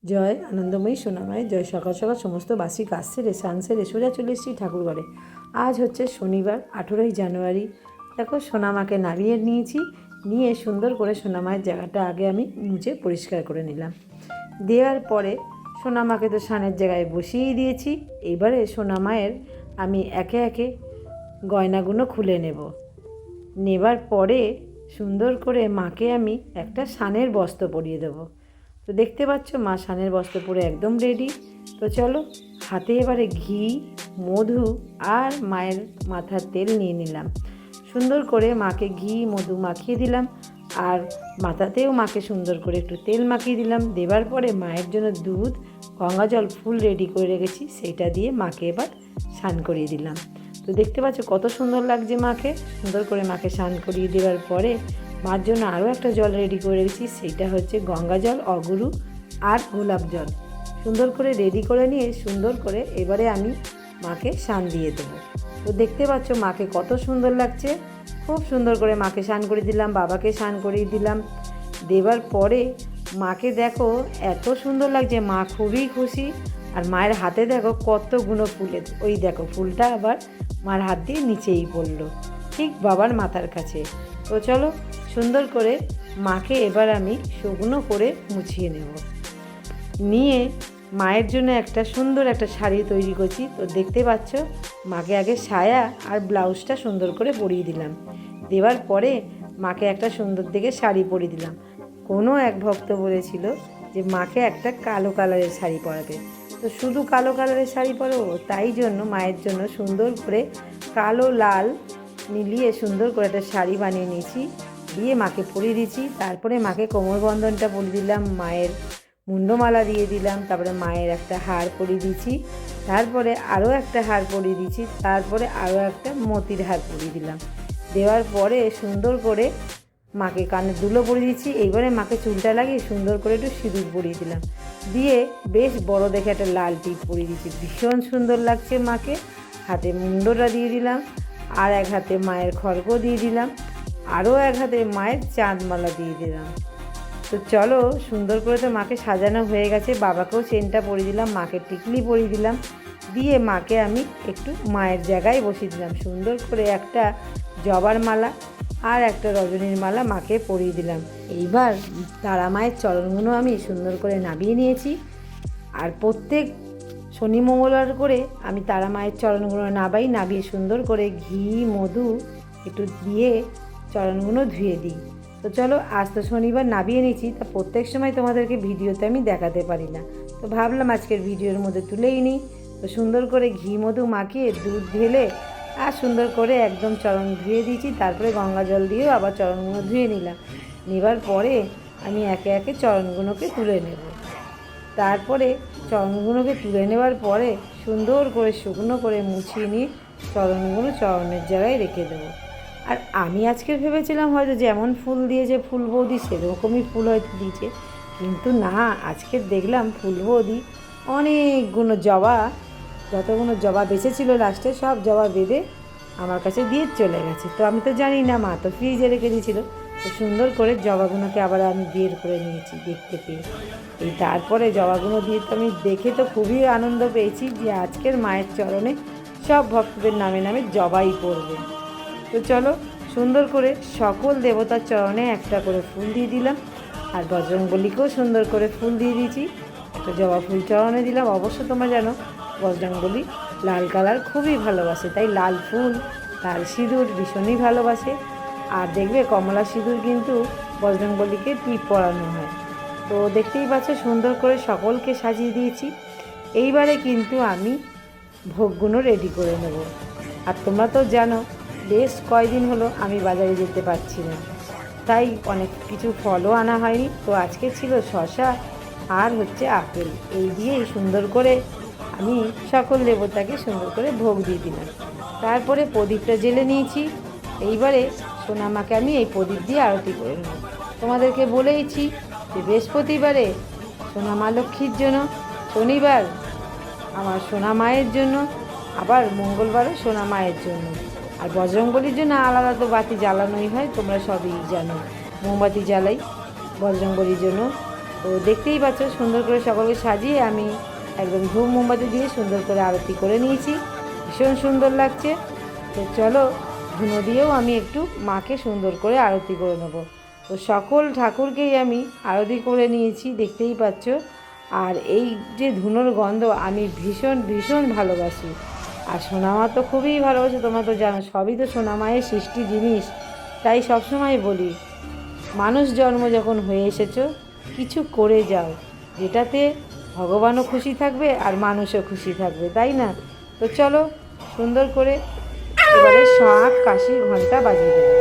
জয় আনন্দময়ী সোনামায় জয়। সকাল সকাল সমস্ত বাসি কাজ সেরে স্নান সেরে সোজা চলে এসেছি ঠাকুরঘরে। আজ হচ্ছে শনিবার 18ই জানুয়ারি। দেখো সোনামাকে নামিয়ে নিয়েছি, নিয়ে সুন্দর করে সোনামায়ের জায়গাটা আগে আমি মুছে পরিষ্কার করে নিলাম। দেওয়ার পরে সোনামাকে তো স্নানের জায়গায় বসিয়েই দিয়েছি। এবারে সোনামায়ের আমি একে একে গয়নাগুলো খুলে নেবার পরে সুন্দর করে মাকে আমি একটা স্নানের বস্ত্র পরিয়ে দেবো। তো দেখতে পাচ্ছ মা স্নানের বস্ত্র পরে একদম রেডি। তো চলো, হাতে এবারে ঘি, মধু আর মায়ের মাথার তেল নিয়ে নিলাম। সুন্দর করে মাকে ঘি মধু মাখিয়ে দিলাম, আর মাথাতেও মাকে সুন্দর করে একটু তেল মাখিয়ে দিলাম। দেবার পরে মায়ের জন্য দুধ, গঙ্গা জল ফুল রেডি করে রেখেছি, সেইটা দিয়ে মাকে এবার স্নান করিয়ে দিলাম। তো দেখতে পাচ্ছ কত সুন্দর লাগছে মাকে। সুন্দর করে মাকে স্নান করিয়ে দেওয়ার পরে মার জন্য আরও একটা জল রেডি করে রেখেছি, সেইটা হচ্ছে গঙ্গা জল, অগুরু আর গোলাপ জল। সুন্দর করে রেডি করে নিয়ে সুন্দর করে এবারে আমি মাকে স্নান দিয়ে দেবো। তো দেখতে পাচ্ছ মাকে কত সুন্দর লাগছে। খুব সুন্দর করে মাকে স্নান করে দিলাম, বাবাকে স্নান করিয়ে দিলাম। দেবার পরে মাকে দেখো এত সুন্দর লাগছে, মা খুবই খুশি। আর মায়ের হাতে দেখো কতগুলো ফুলের, ওই দেখো ফুলটা আবার মার হাত দিয়ে নিচেই পড়লো, ঠিক বাবার মাথার কাছে। তো চলো সুন্দর করে মাকে এবার আমি শুকনো করে মুছিয়ে নিয়ে মায়ের জন্য একটা সুন্দর একটা শাড়ি তৈরি করছি। তো দেখতে পাচ্ছ মাকে আগে সায়া আর ব্লাউজটা সুন্দর করে পরিয়ে দিলাম। দেওয়ার পরে মাকে একটা সুন্দর দেখে শাড়ি পরিয়ে দিলাম। কোনো এক ভক্ত বলেছিল যে মাকে একটা কালো কালারের শাড়ি পরাবে। তো শুধু কালো কালারের শাড়ি পরবো, তাই জন্য মায়ের জন্য সুন্দর করে কালো লাল মিলিয়ে সুন্দর করে একটা শাড়ি বানিয়ে নিয়েছি, দিয়ে মাকে পরিয়ে দিয়েছি। তারপরে মাকে কোমরবন্ধনটা পরিয়ে দিলাম, মায়ের মুন্ডমালা দিয়ে দিলাম, তারপরে মায়ের একটা হার পরিয়ে দিয়েছি, তারপরে আরও একটা হার পরিয়ে দিয়েছি, তারপরে আরও একটা মতির হার পরিয়ে দিলাম। দেওয়ার পরে সুন্দর করে মাকে কানের দুলো পরিয়ে দিচ্ছি। এইবারে মাকে চুলটা লাগিয়ে সুন্দর করে একটু সিঁদুর পরিয়ে দিলাম, দিয়ে বেশ বড় দেখে একটা লাল টিপ পরিয়ে দিচ্ছি। ভীষণ সুন্দর লাগছে মাকে। হাতে মুন্ডটা দিয়ে দিলাম, আর এক হাতে মায়ের খড়গও দিয়ে দিলাম, আরও এক হাতে মায়ের চাঁদমালা দিয়ে দিলাম। তো চলো সুন্দর করে তো মাকে সাজানো হয়ে গেছে। বাবাকেও চেনটা পরিয়ে দিলাম, মাকে টিকলি পরিয়ে দিলাম, দিয়ে মাকে আমি একটু মায়ের জায়গায় বসিয়ে দিলাম। সুন্দর করে একটা জবার মালা আর একটা রজনীর মালা মাকে পরিয়ে দিলাম। এইবার তারা মায়ের চরণগুলো আমি সুন্দর করে নাবিয়ে নিয়েছি। আর প্রত্যেক শনি মঙ্গলবার করে আমি তারা মায়ের চরণগুলো নাবিয়ে সুন্দর করে ঘি মধু একটু দিয়ে চরণগুলো ধুয়ে দিই। তো চলো, আজ তো শনিবার নাবিয়ে নিয়েছি, তা প্রত্যেক সময় তোমাদেরকে ভিডিওতে আমি দেখাতে পারি না, তো ভাবলাম আজকের ভিডিওর মধ্যে তুলেই নিই। তো সুন্দর করে ঘি মধু মাখিয়ে দুধ ঢেলে আর সুন্দর করে একদম চরণ ধুয়ে দিয়েছি। তারপরে গঙ্গা জল দিয়েও আবার চরণগুলো ধুয়ে নিলাম। নেবার পরে আমি একে একে চরণগুলোকে তুলে নেব। তারপরে চরণগুলোকে তুলে নেওয়ার পরে সুন্দর করে শুকনো করে মুছিয়ে নিয়ে চরণগুলো চরণের জায়গায় রেখে দেবো। আর আমি আজকে ভেবেছিলাম হয়তো যেমন ফুল দিয়েছে ফুল বৌদি সেরকমই ফুল হয়তো দিয়েছে, কিন্তু না, আজকে দেখলাম ফুল বৌদি অনেকগুলো জবা, যতগুলো জবা বেঁচেছিল লাস্টে সব জবা বেঁধে আমার কাছে দিয়ে চলে গেছে। তো আমি তো জানি না, মা তো ফ্রিজে রেখে দিয়েছিল। তো সুন্দর করে জবাগুলোকে আবার আমি বের করে নিয়েছি দেখতে পেয়ে। এই তারপরে জবাগুলো দিয়ে তো আমি দেখে তো খুবই আনন্দ পেয়েছি যে আজকের মায়ের চরণে সব ভক্তদের নামে নামে জবাই পড়বে। তো চলো সুন্দর করে সকল দেবতার চরণে একটা করে ফুল দিয়ে দিলাম, আর বজরংবলীকেও সুন্দর করে ফুল দিয়ে দিয়েছি। একটা জবা ফুল চরণে দিলাম। অবশ্য তোমরা জানো বজরংবলী লাল কালার খুবই ভালোবাসে, তাই লাল ফুল লাল সিঁদুর ভীষণই ভালোবাসে। আর দেখবে কমলা সিঁদুর কিন্তু বজরংবলীকে টিপ পরানো হয়। তো দেখতেই পাচ্ছ সুন্দর করে সকলকে সাজিয়ে দিয়েছি। এইবারে কিন্তু আমি ভোগগুলো রেডি করে নেব। আর তোমরা তো জানো বেশ কয়দিন হলো আমি বাজারে যেতে পারছি না, তাই অনেক কিছু ফলও আনা হয়নি। তো আজকে ছিল শসা আর হচ্ছে আপেল, এই দিয়েই সুন্দর করে আমি সকল দেবতাকে সুন্দর করে ভোগ দিয়ে দিলাম। তারপরে প্রদীপটা জ্বেলে নিয়েছি। এইবারে সোনামাকে আমি এই প্রদীপ দিয়ে আরতি করে নেব। তোমাদেরকে বলেইছি যে বৃহস্পতিবারে সোনামা লক্ষ্মীর জন্য, শনিবার আমার সোনা মায়ের জন্য, আবার মঙ্গলবারও সোনা মায়ের জন্য। আর বজরংবলীর জন্য আলাদা তো বাতি জ্বালানোই হয়, তোমরা সবই জানো। মোমবাতি জ্বালাই বজরংবলীর জন্য। তো দেখতেই পাচ্ছ সুন্দর করে সকলকে সাজিয়ে আমি একদম ধূপ মোমবাতি দিয়ে সুন্দর করে আরতি করে নিয়েছি, ভীষণ সুন্দর লাগছে। তো চলো ধুনো দিয়েও আমি একটু মাকে সুন্দর করে আরতি করে নেব। তো সকল ঠাকুরকেই আমি আরতি করে নিয়েছি, দেখতেই পাচ্ছ। আর এই যে ধুনোর গন্ধ আমি ভীষণ ভীষণ ভালোবাসি। আর সোনামা তো খুবই ভালোবাসে, তোমরা তো জানো, সবই তো সোনামায়ের সৃষ্টি জিনিস। তাই সবসময় বলি, মানুষ জন্ম যখন হয়ে এসেছো কিছু করে যাও, যেটাতে ভগবানও খুশি থাকবে আর মানুষও খুশি থাকবে, তাই না? তো চলো সুন্দর করে এবারে শাঁখ কাশি ঘন্টা বাজিয়ে দেবো।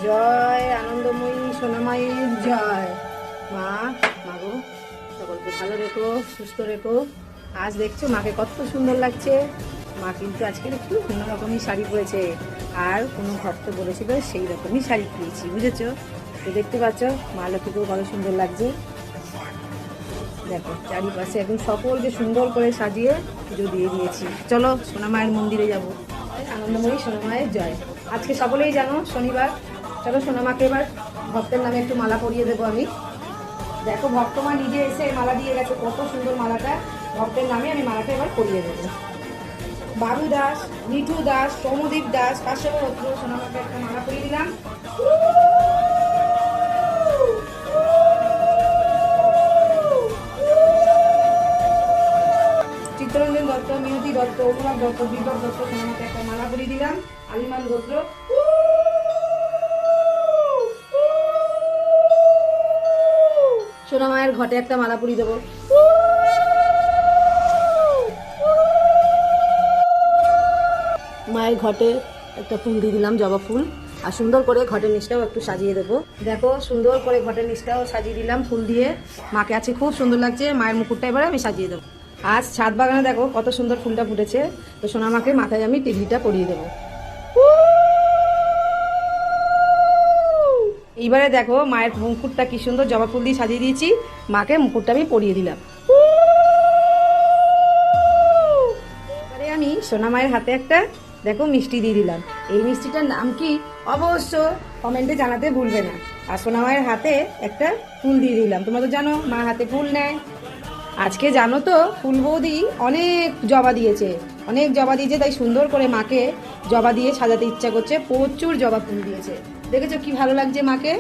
জয় আনন্দময়ী সোনামায়ের জয়। মা, মাগো সকলকে ভালো রেখো, সুস্থ রেখো। আজ দেখছো মাকে কত সুন্দর লাগছে। মা কিন্তু আজকে একটু অন্যরকমই শাড়ি পরেছে, আর কোনো ভক্ত বলেছিল সেই রকমই শাড়ি পরেছি, বুঝেছো? তো দেখতে পাচ্ছ মা লক্ষ্মীকেও কত সুন্দর লাগছে। দেখো চারিপাশে একদম সকলকে সুন্দর করে সাজিয়ে পুজো দিয়ে দিয়েছি। চলো সোনামায়ের মন্দিরে যাবো। আনন্দময়ী সোনামায়ের জয়। আজকে সকলেই জানো শনিবার। চলো সোনামাকে এবার ভক্তের নামে একটু মালা পরিয়ে দেবো আমি। দেখো ভক্তমা নিজে এসে মালা দিয়ে গেছে, কত সুন্দর মালাটা। ভক্তের নামে আমি মালাটা এবার পরিয়ে দেবো। বাবু দাস, মিঠু দাস, সৌমদীপ দাস, কাশ্যপ ভদ্র, সোনামাকে একটা মালা পরিয়ে দিলাম। চিত্তরঞ্জন দত্ত, মিনতি দত্ত, অনুরাগ দত্ত, বিপ্লব দত্ত, সোনামাকে একটা মালা পরিয়ে দিলাম। আলিমান গোত্র, সোনামায়ের ঘটে একটা মালা পরিয়ে দেবো। মায়ের ঘটে একটা ফুল দিয়ে দিলাম, জবা ফুল। আর সুন্দর করে ঘটের নিচটাও একটু সাজিয়ে দেবো। দেখো সুন্দর করে ঘটের নিচটাও সাজিয়ে দিলাম ফুল দিয়ে। মাকে আছে খুব সুন্দর লাগছে। মায়ের মুকুটটা এবারে আমি সাজিয়ে দেবো। আজ ছাদ বাগানে দেখো কত সুন্দর ফুলটা ফুটেছে। তো সোনামাকে মাথায় আমি টিকলিটা পরিয়ে দেবো। এইবারে দেখো মায়ের মুকুটটা কি সুন্দর জবা ফুল দিয়ে সাজিয়ে দিয়েছি। মাকে মুকুটটা আমি পরিয়ে দিলাম। এবারে আমি সোনা মায়ের হাতে একটা দেখো মিষ্টি দিয়ে দিলাম। এই মিষ্টিটার নাম কি অবশ্য কমেন্টে জানাতে ভুলবে না। আর সোনা মায়ের হাতে একটা ফুল দিয়ে দিলাম। তোমরা তো জানো মা হাতে ফুল নেয়। আজকে জানো তো ফুল বৌদি অনেক জবা দিয়েছে, তাই সুন্দর করে মাকে জবা দিয়ে সাজাতে ইচ্ছা করছে। প্রচুর জবা ফুল দিয়েছে, দেখেছো কি ভালো লাগছে মাকে।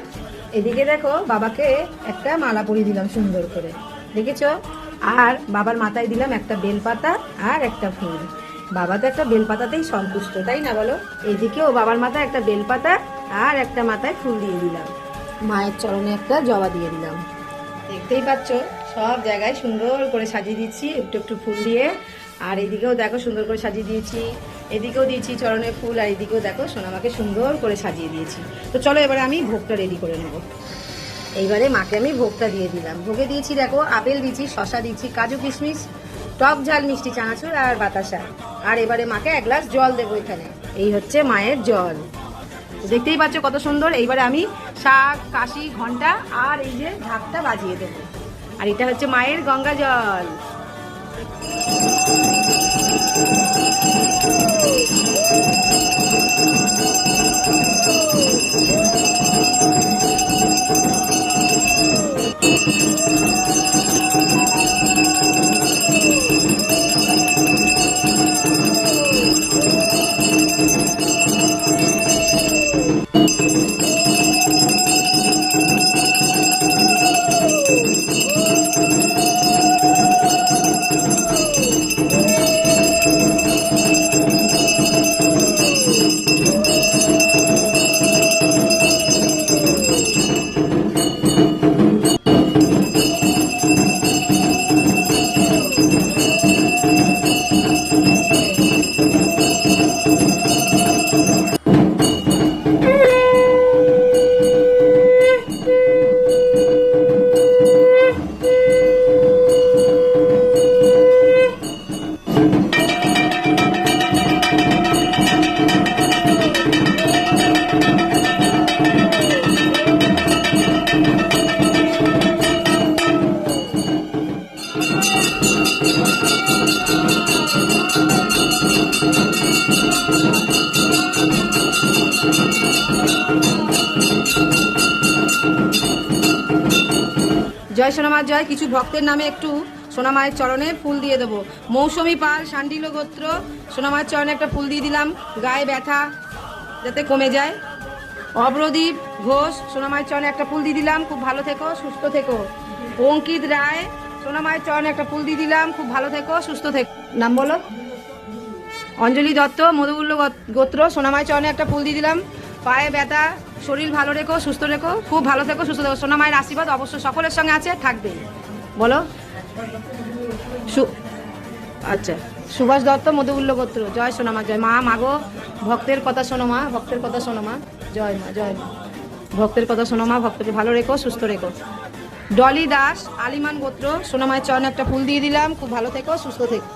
এদিকে দেখো বাবাকে একটা মালা পরিয়ে দিলাম সুন্দর করে, দেখেছো। আর বাবার মাথায় দিলাম একটা বেলপাতা আর একটা ফুল। বাবা তো একটা বেলপাতাতেই সন্তুষ্ট, তাই না বলো? এদিকেও বাবার মাথায় একটা বেলপাতা আর একটা মাথায় ফুল দিয়ে দিলাম। মায়ের চরণে একটা জবা দিয়ে দিলাম। দেখতেই পাচ্ছ সব জায়গায় সুন্দর করে সাজিয়ে দিচ্ছি একটু একটু ফুল দিয়ে। আর এদিকেও দেখো সুন্দর করে সাজিয়ে দিয়েছি, এদিকেও দিয়েছি চরণে ফুল, আর এদিকেও দেখো সোনামাকে সুন্দর করে সাজিয়ে দিয়েছি। তো চলো এবারে আমি ভোগটা রেডি করে নেব। এইবারে মাকে আমি ভোগটা দিয়ে দিলাম। ভোগে দিয়েছি দেখো আপেল দিয়েছি, শশা দিয়েছি, কাজু কিশমিশ, টক ঝাল মিষ্টি চানাচুর আর বাতাসা। আর এবারে মাকে এক গ্লাস জল দেবো এখানে। এই হচ্ছে মায়ের জল, দেখতেই পাচ্ছ কত সুন্দর। এইবারে আমি শাঁখ, কাশি, ঘন্টা আর এই যে ঢাকটা বাজিয়ে দেবো। আর এটা হচ্ছে মায়ের গঙ্গা জল। জয় সোনামার জয়। কিছু ভক্তের নামে একটু সোনামায়ের চরণে ফুল দিয়ে দেবো। মৌসুমী পাল, শান্ডিল গোত্র, সোনামায়ের চরণে একটা ফুল দিয়ে দিলাম, গায়ে ব্যথা যাতে কমে যায়। অব্রদীপ ঘোষ, সোনামায়ের চরণে একটা ফুল দিয়ে দিলাম, খুব ভালো থেকো, সুস্থ থেকো। অঙ্কিত রায়, সোনামায়ের চরণে একটা ফুল দিয়ে দিলাম, খুব ভালো থেকো, সুস্থ থেকো। নাম বলো। অঞ্জলি দত্ত, মধুগুল্য গোত্র, সোনামায়ের চরণে একটা ফুল দিয়ে দিলাম, পায়ে ব্যথা, শরীর ভালো রেখো, সুস্থ রেখো, খুব ভালো থেকো, সুস্থ থেকো। সোনামায়ের আশীর্বাদ অবশ্য সকলের সঙ্গে আছে, থাকবে। বলো। আচ্ছা, সুভাষ দত্ত, মধুগুল্য গোত্র, জয় সোনামা জয়। মা মাগো, ভক্তের কথা শোনো মা, ভক্তের কথা শোনো মা, জয় মা জয় মা। ভক্তের কথা শোনো মা, ভক্তকে ভালো রেখো, সুস্থ রেখো। ডলি দাস, আলিমান গোত্র, সোনামায়ের চরণে একটা ফুল দিয়ে দিলাম, খুব ভালো থেকো, সুস্থ থেকো।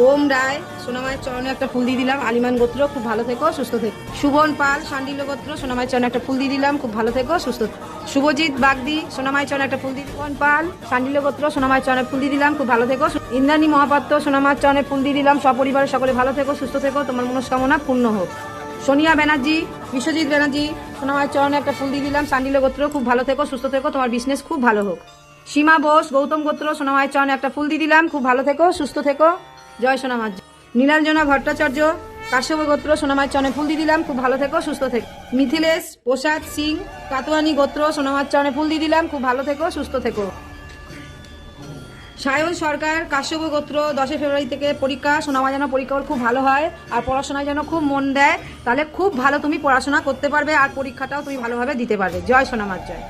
ওম রায়, সোনামায়ের চরণে একটা ফুল দিয়ে দিলাম, আলিমান গোত্র, খুব ভালো থেকো, সুস্থ থেকো। সুবন পাল, শান্ডিল গোত্র, সোনামায়ের চরণে একটা ফুল দিয়ে দিলাম, খুব ভালো থেকো, সুস্থ থেকো। শুভজিৎ বাগদি, সোনামায়ের চরণে একটা ফুল দিয়ে দিলাম। পাল, শান্ডিল গোত্র, সোনামায়ের চরণে ফুল দিয়ে দিলাম, খুব ভালো থেকো। ইন্দ্রাণী মহাপাত্র, সোনামায়ের চরণে ফুল দিয়ে দিলাম, সপরিবারে সকলে ভালো থেকো, সুস্থ থেকো, তোমার মনস্কামনা পূর্ণ হোক। সোনিয়া ব্যানার্জি, বিশ্বজিৎ ব্যানার্জি, সোনামায়ের চরণে একটা ফুল দিয়ে দিলাম, শান্ডিল গোত্র, খুব ভালো থেকো, সুস্থ থেকো, তোমার বিজনেস খুব ভালো হোক। সীমা বোস, গৌতম গোত্র, সোনামায়ের চরণে একটা ফুল দিয়ে দিলাম, খুব ভালো থেকো, সুস্থ থেকো, জয় সোনামার। নীলাঞ্জনা ভট্টাচার্য, কাশ্যপ গোত্র, সোনামায়ের চরণে ফুল দিয়ে দিলাম, খুব ভালো থেকো, সুস্থ থেকো। মিথিলেশ প্রসাদ সিং, কাতুয়ানি গোত্র, সোনামায়ের চরণে ফুল দিয়ে দিলাম, খুব ভালো থেকো, সুস্থ থেকো। সায়ন সরকার, কাশ্যপ গোত্র, 10 ফেব্রুয়ারি থেকে পরীক্ষা, সোনামা যেন পরীক্ষা খুব ভালো হয় আর পড়াশোনায় যেন খুব মন দেয়, তাহলে খুব ভালো তুমি পড়াশোনা করতে পারবে আর পরীক্ষাটাও তুমি ভালোভাবে দিতে পারবে, জয় সোনামার জয়।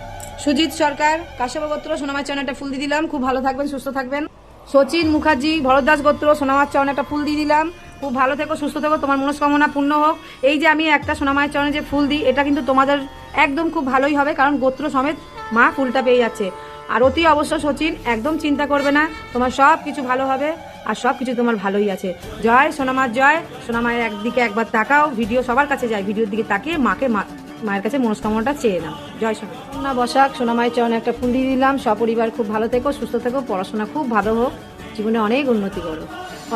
সুজিত সরকার, কাশ্যপ গোত্র, সোনামায়ের চরণে একটা ফুল দিয়ে দিলাম, খুব ভালো থাকবেন, সুস্থ থাকবেন। সচিন মুখার্জি, ভরতদাস গোত্র, সোনামায়ের চরণে একটা ফুল দিয়ে দিলাম, খুব ভালো থেকো, সুস্থ থেকো, তোমার মনস্কামনা পূর্ণ হোক। এই যে আমি একটা সোনামায়ের চরণে যে ফুল দিই, এটা কিন্তু তোমাদের একদম খুব ভালোই হবে, কারণ গোত্র সমেত মা ফুলটা পেয়ে যাচ্ছে। আর অতি অবশ্য সচিন, একদম চিন্তা করবে না, তোমার সব কিছু ভালো হবে আর সব কিছু তোমার ভালোই আছে। জয় সোনামার জয়। সোনামায়ের একদিকে একবার তাকাও, ভিডিও সবার কাছে যায়, ভিডিওর দিকে তাকিয়ে মাকে মায়ের কাছে মনস্কামনাটা চেয়ে নাও, জয় সোনা। বসাক, সোনামায়ের চরণে একটা ফুল দিয়ে দিলাম, সপরিবার খুব ভালো থেকো, সুস্থ থেকো, পড়াশোনা খুব ভালো হোক, জীবনে অনেক উন্নতি করো।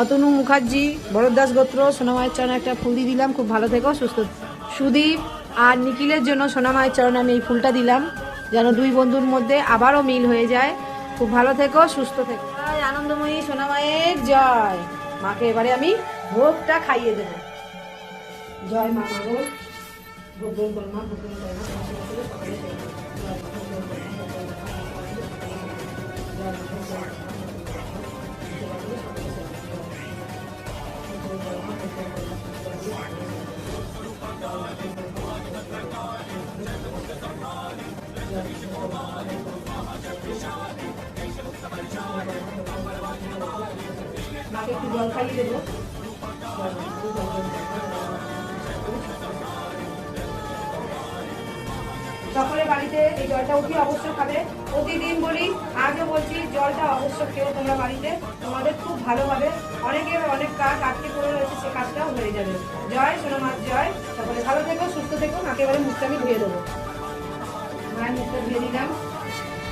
অতনু মুখার্জি, ভরতদাস গোত্র, সোনামায়ের চরণে একটা ফুল দিয়ে দিলাম, খুব ভালো থেকো, সুস্থ। সুদীপ আর নিখিলের জন্য সোনামায়ের চরণে আমি এই ফুলটা দিলাম, যেন দুই বন্ধুর মধ্যে আবারও মিল হয়ে যায়, খুব ভালো থেকো, সুস্থ থেকো। আনন্দময়ী সোনামায়ের জয়। মাকে এবারে আমি ভোগটা খাইয়ে দেবো, জয় মা মাগো। ভোগ করমা, ভোগ মাকে একটু জল খাইয়ে দেবো। সকলের বাড়িতে এই জলটা অতি অবশ্য খাবে, প্রতিদিন বলি, আজও বলছি, জলটা অবশ্য খেয়েও তোমরা বাড়িতে, তোমাদের খুব ভালো হবে। অনেকের অনেক কাজ আটকে পড়ে রয়েছে, সে কাজটাও হয়ে যাবে। জয় সোনামার জয়। সকলে ভালো থেকো, সুস্থ থেকো। মাকে এবারে মুখটা আমি ধুয়ে দেবো, মায়ের মুখটা ধুয়ে দিলাম,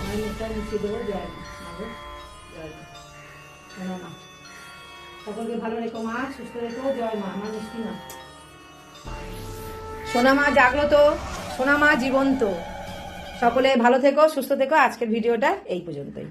মায়ের মুখটা মুছিয়ে দেবো, জয় মা। সকলকে ভালো রেখো মা, সুস্থ রেখো, জয় মা। আমার মিষ্টি মা। সোনামা জাগ্রত, সোনামা জীবন্ত। সকলে ভালো থেকো, সুস্থ থেকো। আজকের ভিডিওটা এই পর্যন্তই।